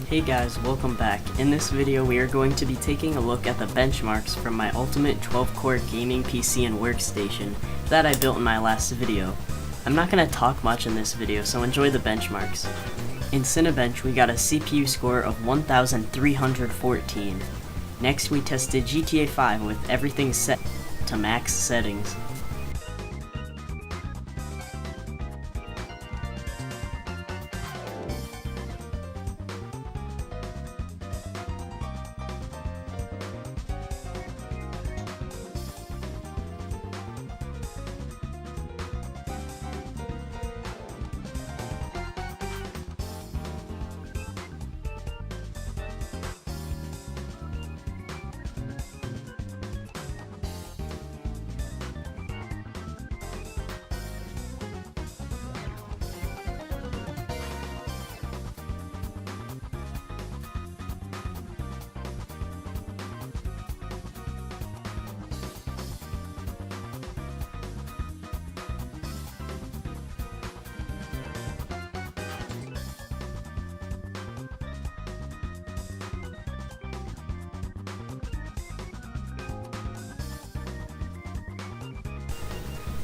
Hey guys, welcome back. In this video we are going to be taking a look at the benchmarks from my ultimate 12-core gaming PC and workstation that I built in my last video. I'm not going to talk much in this video, so enjoy the benchmarks. In Cinebench we got a CPU score of 1314. Next we tested GTA 5 with everything set to max settings.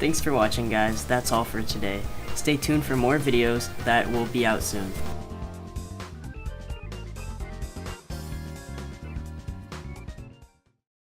Thanks for watching guys, that's all for today. Stay tuned for more videos that will be out soon.